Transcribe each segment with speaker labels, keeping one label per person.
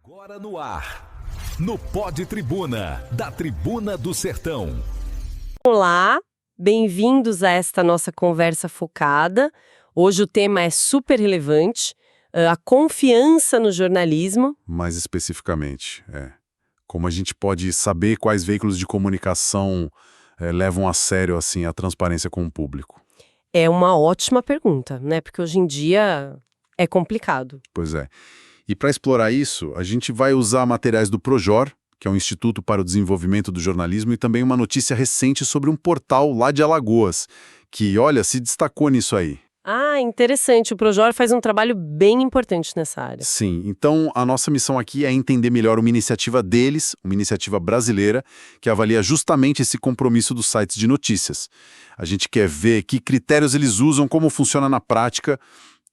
Speaker 1: Agora no ar, no Pod Tribuna, da Tribuna do Sertão.
Speaker 2: Olá, bem-vindos a esta nossa conversa focada. Hoje o tema é super relevante, a confiança no jornalismo.
Speaker 3: Mais especificamente, como a gente pode saber quais veículos de comunicação levam a sério assim a transparência com o público?
Speaker 2: É uma ótima pergunta, né? Porque hoje em dia é complicado.
Speaker 3: Pois é. E para explorar isso, a gente vai usar materiais do Projor, que é um Instituto para o Desenvolvimento do Jornalismo, e também uma notícia recente sobre um portal lá de Alagoas, que, olha, se destacou nisso aí.
Speaker 2: Ah, interessante. O Projor faz um trabalho bem importante nessa área.
Speaker 3: Sim, então a nossa missão aqui é entender melhor uma iniciativa deles, uma iniciativa brasileira, que avalia justamente esse compromisso dos sites de notícias. A gente quer ver que critérios eles usam, como funciona na prática,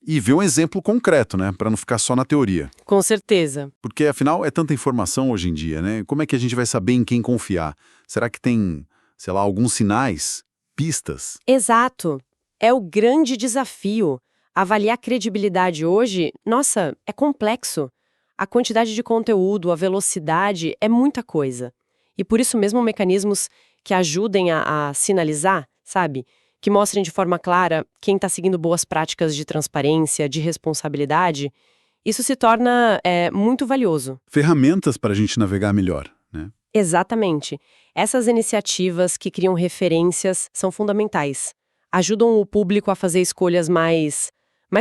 Speaker 3: e ver um exemplo concreto, né, para não ficar só na teoria.
Speaker 2: Com certeza.
Speaker 3: Porque, afinal, é tanta informação hoje em dia, né? Como é que a gente vai saber em quem confiar? Será que tem, sei lá, alguns sinais, pistas?
Speaker 2: Exato. É o grande desafio. Avaliar credibilidade hoje, nossa, é complexo. A quantidade de conteúdo, a velocidade, é muita coisa. E por isso mesmo mecanismos que ajudem a sinalizar, sabe? Que mostrem de forma clara quem está seguindo boas práticas de transparência, de responsabilidade, isso se torna muito valioso.
Speaker 3: Ferramentas para a gente navegar melhor, né?
Speaker 2: Exatamente. Essas iniciativas que criam referências são fundamentais. Ajudam o público a fazer escolhas mais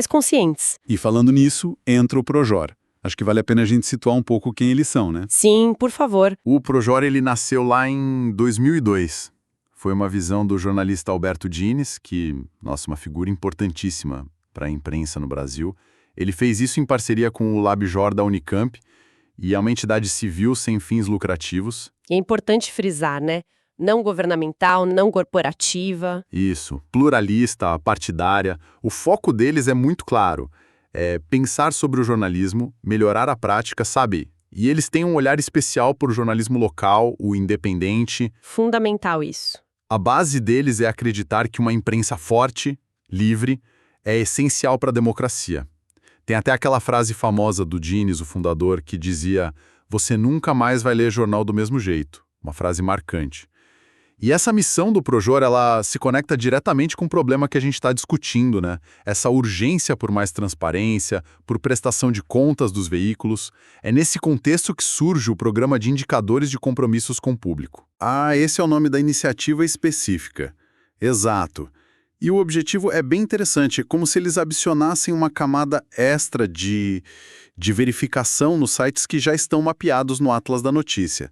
Speaker 2: conscientes.
Speaker 3: E falando nisso, entra o Projor. Acho que vale a pena a gente situar um pouco quem eles são, né?
Speaker 2: Sim, por favor.
Speaker 3: O Projor, ele nasceu lá em 2002. Foi uma visão do jornalista Alberto Dines, que, nossa, uma figura importantíssima para a imprensa no Brasil. Ele fez isso em parceria com o LabJOR da Unicamp, e é uma entidade civil sem fins lucrativos.
Speaker 2: E é importante frisar, né? Não governamental, não corporativa.
Speaker 3: Isso, pluralista, partidária. O foco deles é muito claro. É pensar sobre o jornalismo, melhorar a prática, sabe? E eles têm um olhar especial por jornalismo local, o independente.
Speaker 2: Fundamental isso.
Speaker 3: A base deles é acreditar que uma imprensa forte, livre, é essencial para a democracia. Tem até aquela frase famosa do Dines, o fundador, que dizia: "Você nunca mais vai ler jornal do mesmo jeito." Uma frase marcante. E essa missão do Projor, ela se conecta diretamente com o problema que a gente está discutindo, né? Essa urgência por mais transparência, por prestação de contas dos veículos. É nesse contexto que surge o Programa de Indicadores de Compromissos com o Público. Ah, esse é o nome da iniciativa específica. Exato. E o objetivo é bem interessante, é como se eles adicionassem uma camada extra de verificação nos sites que já estão mapeados no Atlas da Notícia.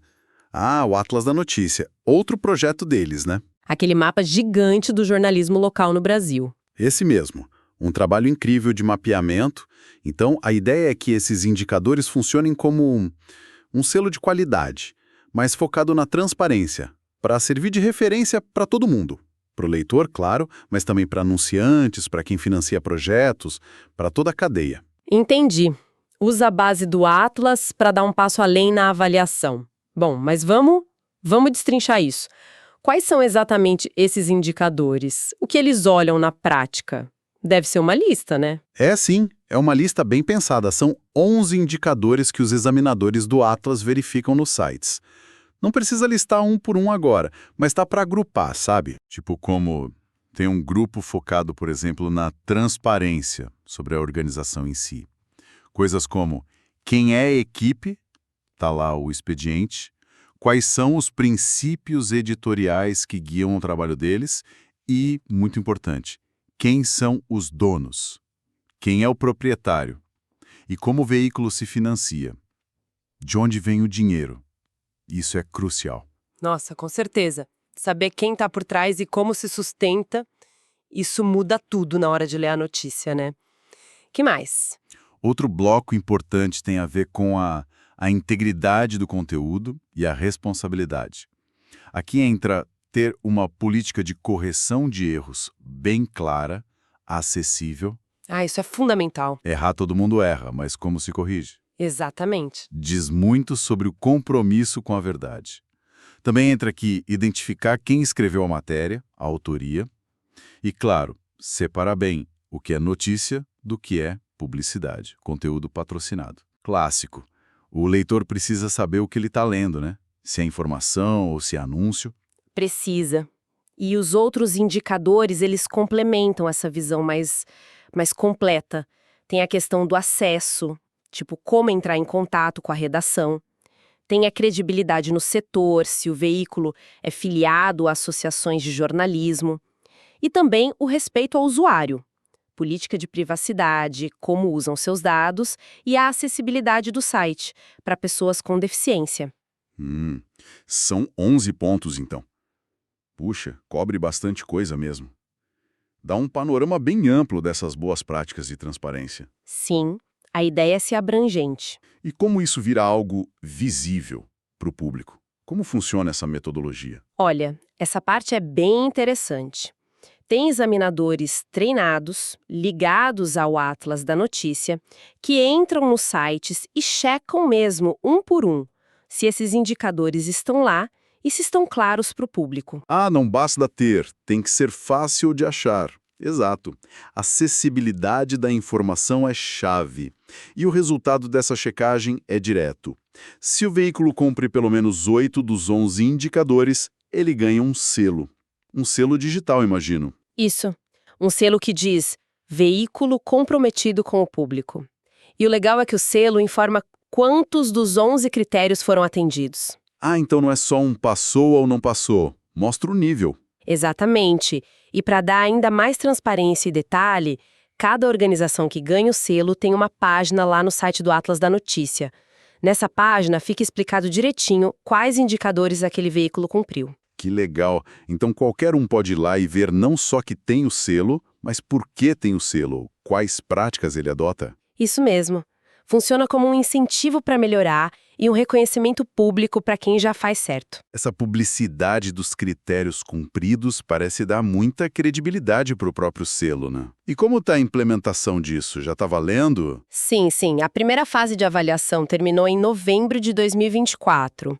Speaker 3: Ah, o Atlas da Notícia. Outro projeto deles, né?
Speaker 2: Aquele mapa gigante do jornalismo local no Brasil.
Speaker 3: Esse mesmo. Um trabalho incrível de mapeamento. Então, a ideia é que esses indicadores funcionem como um selo de qualidade, mas focado na transparência, para servir de referência para todo mundo. Para o leitor, claro, mas também para anunciantes, para quem financia projetos, para toda a cadeia.
Speaker 2: Entendi. Usa a base do Atlas para dar um passo além na avaliação. Bom, mas vamos destrinchar isso. Quais são exatamente esses indicadores? O que eles olham na prática? Deve ser uma lista, né?
Speaker 3: É sim, é uma lista bem pensada. São 11 indicadores que os examinadores do Atlas verificam nos sites. Não precisa listar um por um agora, mas tá para agrupar, sabe? Tipo como tem um grupo focado, por exemplo, na transparência sobre a organização em si. Coisas como quem é a equipe, tá lá o expediente, quais são os princípios editoriais que guiam o trabalho deles e, muito importante, quem são os donos, quem é o proprietário e como o veículo se financia, de onde vem o dinheiro. Isso é crucial.
Speaker 2: Nossa, com certeza. Saber quem está por trás e como se sustenta, isso muda tudo na hora de ler a notícia, né? Que mais?
Speaker 3: Outro bloco importante tem a ver com a integridade do conteúdo e a responsabilidade. Aqui entra ter uma política de correção de erros bem clara, acessível.
Speaker 2: Ah, isso é fundamental.
Speaker 3: Errar todo mundo erra, mas como se corrige?
Speaker 2: Exatamente.
Speaker 3: Diz muito sobre o compromisso com a verdade. Também entra aqui identificar quem escreveu a matéria, a autoria, e, claro, separar bem o que é notícia do que é publicidade, conteúdo patrocinado. Clássico. O leitor precisa saber o que ele está lendo, né? Se é informação ou se é anúncio.
Speaker 2: Precisa. E os outros indicadores, eles complementam essa visão mais completa. Tem a questão do acesso, tipo como entrar em contato com a redação. Tem a credibilidade no setor, se o veículo é filiado a associações de jornalismo. E também o respeito ao usuário. Política de privacidade, como usam seus dados e a acessibilidade do site para pessoas com deficiência.
Speaker 3: São 11 pontos, então. Puxa, cobre bastante coisa mesmo. Dá um panorama bem amplo dessas boas práticas de transparência.
Speaker 2: Sim, a ideia é ser abrangente.
Speaker 3: E como isso vira algo visível para o público? Como funciona essa metodologia?
Speaker 2: Olha, essa parte é bem interessante. Tem examinadores treinados, ligados ao Atlas da Notícia, que entram nos sites e checam mesmo, um por um, se esses indicadores estão lá e se estão claros para o público.
Speaker 3: Ah, não basta ter, tem que ser fácil de achar. Exato. Acessibilidade da informação é chave. E o resultado dessa checagem é direto. Se o veículo cumpre pelo menos 8 dos 11 indicadores, ele ganha um selo. Um selo digital, imagino.
Speaker 2: Isso. Um selo que diz veículo comprometido com o público. E o legal é que o selo informa quantos dos 11 critérios foram atendidos.
Speaker 3: Ah, então não é só um passou ou não passou. Mostra o nível.
Speaker 2: Exatamente. E para dar ainda mais transparência e detalhe, cada organização que ganha o selo tem uma página lá no site do Atlas da Notícia. Nessa página fica explicado direitinho quais indicadores aquele veículo cumpriu.
Speaker 3: Que legal. Então qualquer um pode ir lá e ver não só que tem o selo, mas por que tem o selo, quais práticas ele adota.
Speaker 2: Isso mesmo. Funciona como um incentivo para melhorar e um reconhecimento público para quem já faz certo.
Speaker 3: Essa publicidade dos critérios cumpridos parece dar muita credibilidade para o próprio selo, né? E como está a implementação disso? Já está valendo?
Speaker 2: Sim. A primeira fase de avaliação terminou em novembro de 2024.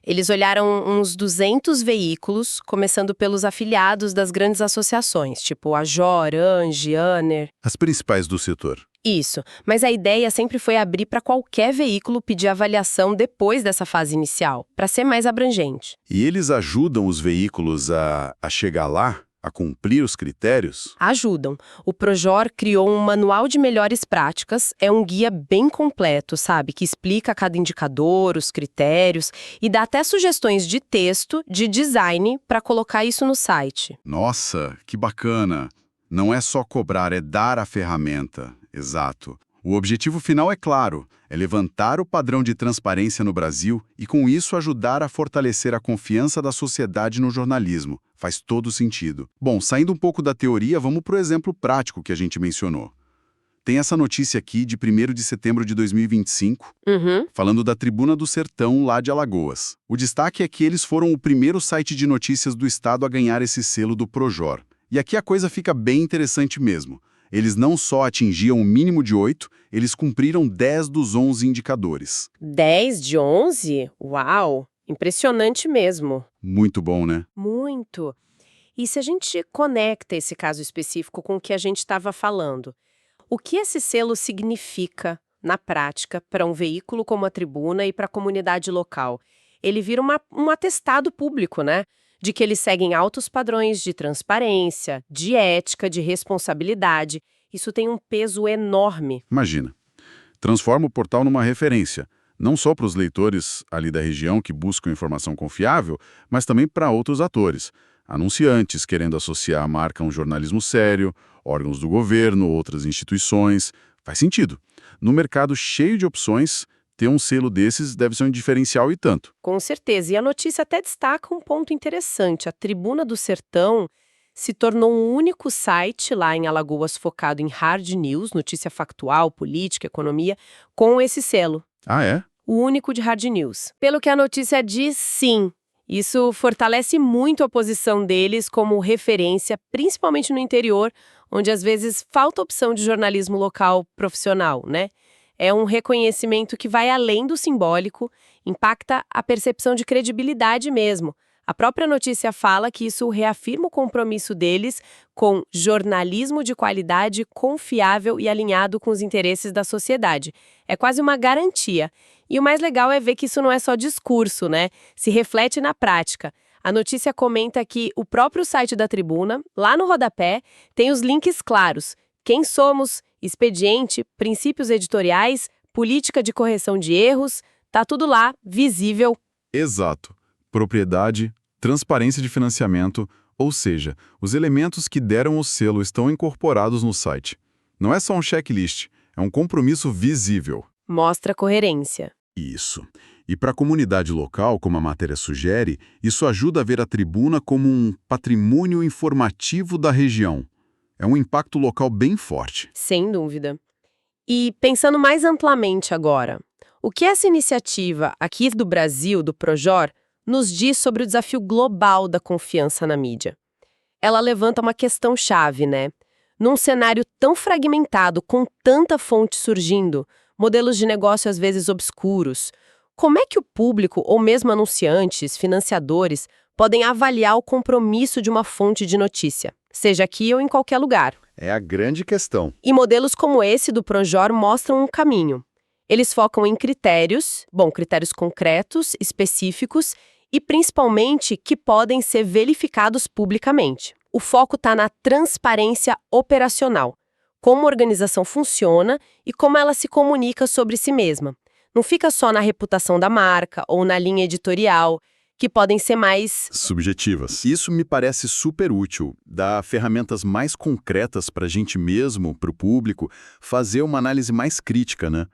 Speaker 2: Eles olharam uns 200 veículos, começando pelos afiliados das grandes associações, tipo a Jor, Ange, Aner.
Speaker 3: As principais do setor.
Speaker 2: Isso, mas a ideia sempre foi abrir para qualquer veículo pedir avaliação depois dessa fase inicial, para ser mais abrangente.
Speaker 3: E eles ajudam os veículos a chegar lá, a cumprir os critérios?
Speaker 2: Ajudam. O Projor criou um manual de melhores práticas, é um guia bem completo, sabe? Que explica cada indicador, os critérios e dá até sugestões de texto, de design, para colocar isso no site.
Speaker 3: Nossa, que bacana! Não é só cobrar, é dar a ferramenta. Exato. O objetivo final é claro, é levantar o padrão de transparência no Brasil e, com isso, ajudar a fortalecer a confiança da sociedade no jornalismo. Faz todo sentido. Bom, saindo um pouco da teoria, vamos para o exemplo prático que a gente mencionou. Tem essa notícia aqui de 1º de setembro de 2025, falando da Tribuna do Sertão, lá de Alagoas. O destaque é que eles foram o primeiro site de notícias do estado a ganhar esse selo do Projor. E aqui a coisa fica bem interessante mesmo. Eles não só atingiam o mínimo de 8, eles cumpriram 10 dos 11 indicadores.
Speaker 2: 10 de 11? Uau! Impressionante mesmo.
Speaker 3: Muito bom, né?
Speaker 2: Muito. E se a gente conecta esse caso específico com o que a gente estava falando, o que esse selo significa, na prática, para um veículo como a Tribuna e para a comunidade local? Ele vira um atestado público, né? De que eles seguem altos padrões de transparência, de ética, de responsabilidade. Isso tem um peso enorme.
Speaker 3: Imagina. Transforma o portal numa referência, não só para os leitores ali da região que buscam informação confiável, mas também para outros atores. Anunciantes querendo associar a marca a um jornalismo sério, órgãos do governo, outras instituições. Faz sentido. No mercado cheio de opções, ter um selo desses deve ser um diferencial e tanto.
Speaker 2: Com certeza. E a notícia até destaca um ponto interessante. A Tribuna do Sertão se tornou um único site lá em Alagoas focado em hard news, notícia factual, política, economia, com esse selo.
Speaker 3: Ah, é?
Speaker 2: O único de hard news. Pelo que a notícia diz, sim. Isso fortalece muito a posição deles como referência, principalmente no interior, onde às vezes falta opção de jornalismo local profissional, né? É um reconhecimento que vai além do simbólico, impacta a percepção de credibilidade mesmo. A própria notícia fala que isso reafirma o compromisso deles com jornalismo de qualidade, confiável e alinhado com os interesses da sociedade. É quase uma garantia. E o mais legal é ver que isso não é só discurso, né? Se reflete na prática. A notícia comenta que o próprio site da Tribuna, lá no rodapé, tem os links claros. Quem somos, expediente, princípios editoriais, política de correção de erros, tá tudo lá, visível.
Speaker 3: Exato. Propriedade, transparência de financiamento, ou seja, os elementos que deram o selo estão incorporados no site. Não é só um checklist, é um compromisso visível.
Speaker 2: Mostra coerência.
Speaker 3: Isso. E para a comunidade local, como a matéria sugere, isso ajuda a ver a Tribuna como um patrimônio informativo da região. É um impacto local bem forte.
Speaker 2: Sem dúvida. E pensando mais amplamente agora, o que essa iniciativa aqui do Brasil, do Projor, nos diz sobre o desafio global da confiança na mídia? Ela levanta uma questão-chave, né? Num cenário tão fragmentado, com tanta fonte surgindo, modelos de negócio às vezes obscuros, como é que o público, ou mesmo anunciantes, financiadores, podem avaliar o compromisso de uma fonte de notícia, seja aqui ou em qualquer lugar?
Speaker 3: É a grande questão.
Speaker 2: E modelos como esse do Projor mostram um caminho. Eles focam em critérios concretos, específicos e principalmente que podem ser verificados publicamente. O foco está na transparência operacional, como a organização funciona e como ela se comunica sobre si mesma. Não fica só na reputação da marca ou na linha editorial, que podem ser mais
Speaker 3: Subjetivas. Isso me parece super útil, dar ferramentas mais concretas para a gente mesmo, para o público, fazer uma análise mais crítica, né?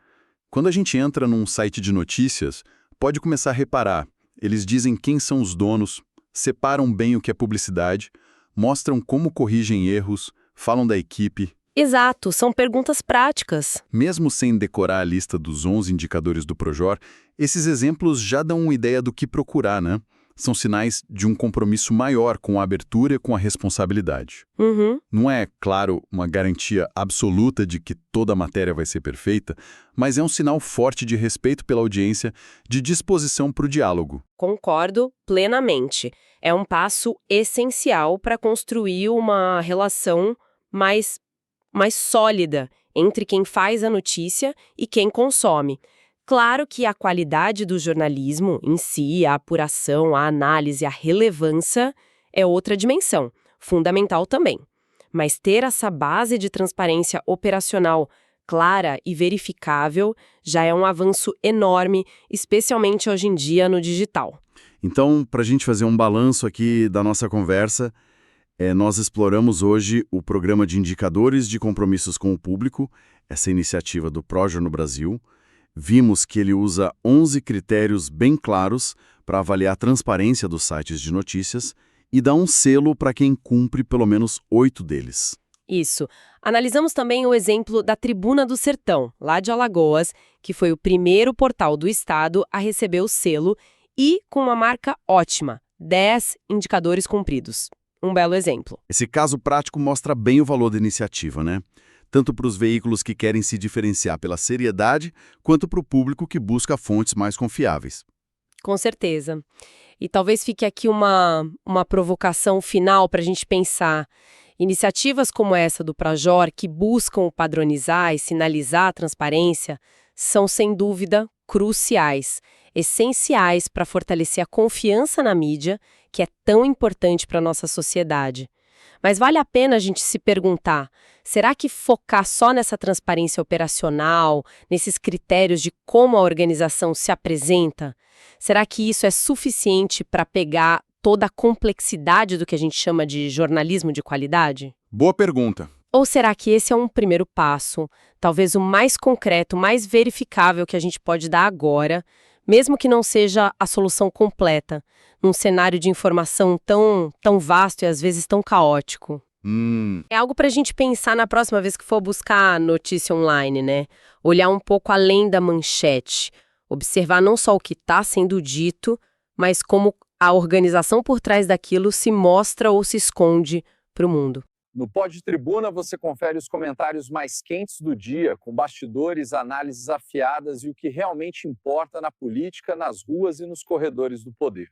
Speaker 3: Quando a gente entra num site de notícias, pode começar a reparar. Eles dizem quem são os donos, separam bem o que é publicidade, mostram como corrigem erros, falam da equipe.
Speaker 2: Exato, são perguntas práticas.
Speaker 3: Mesmo sem decorar a lista dos 11 indicadores do Projor, esses exemplos já dão uma ideia do que procurar, né? São sinais de um compromisso maior com a abertura e com a responsabilidade.
Speaker 2: Uhum.
Speaker 3: Não é, claro, uma garantia absoluta de que toda a matéria vai ser perfeita, mas é um sinal forte de respeito pela audiência, de disposição para o diálogo.
Speaker 2: Concordo plenamente. É um passo essencial para construir uma relação mais sólida entre quem faz a notícia e quem consome. Claro que a qualidade do jornalismo em si, a apuração, a análise, a relevância é outra dimensão, fundamental também. Mas ter essa base de transparência operacional clara e verificável já é um avanço enorme, especialmente hoje em dia no digital.
Speaker 3: Então, para a gente fazer um balanço aqui da nossa conversa, nós exploramos hoje o Programa de Indicadores de Compromissos com o Público, essa iniciativa do Projor no Brasil. Vimos que ele usa 11 critérios bem claros para avaliar a transparência dos sites de notícias e dá um selo para quem cumpre pelo menos 8 deles.
Speaker 2: Isso. Analisamos também o exemplo da Tribuna do Sertão, lá de Alagoas, que foi o primeiro portal do estado a receber o selo e com uma marca ótima, 10 indicadores cumpridos. Um belo exemplo.
Speaker 3: Esse caso prático mostra bem o valor da iniciativa, né? Tanto para os veículos que querem se diferenciar pela seriedade, quanto para o público que busca fontes mais confiáveis.
Speaker 2: Com certeza. E talvez fique aqui uma provocação final para a gente pensar. Iniciativas como essa do Projor, que buscam padronizar e sinalizar a transparência, são, sem dúvida, cruciais, essenciais para fortalecer a confiança na mídia, que é tão importante para a nossa sociedade. Mas vale a pena a gente se perguntar, será que focar só nessa transparência operacional, nesses critérios de como a organização se apresenta, será que isso é suficiente para pegar toda a complexidade do que a gente chama de jornalismo de qualidade?
Speaker 3: Boa pergunta.
Speaker 2: Ou será que esse é um primeiro passo, talvez o mais concreto, mais verificável que a gente pode dar agora, mesmo que não seja a solução completa, num cenário de informação tão vasto e às vezes tão caótico? É algo para a gente pensar na próxima vez que for buscar notícia online, né? Olhar um pouco além da manchete, observar não só o que está sendo dito, mas como a organização por trás daquilo se mostra ou se esconde para o mundo.
Speaker 4: No Pod Tribuna você confere os comentários mais quentes do dia, com bastidores, análises afiadas e o que realmente importa na política, nas ruas e nos corredores do poder.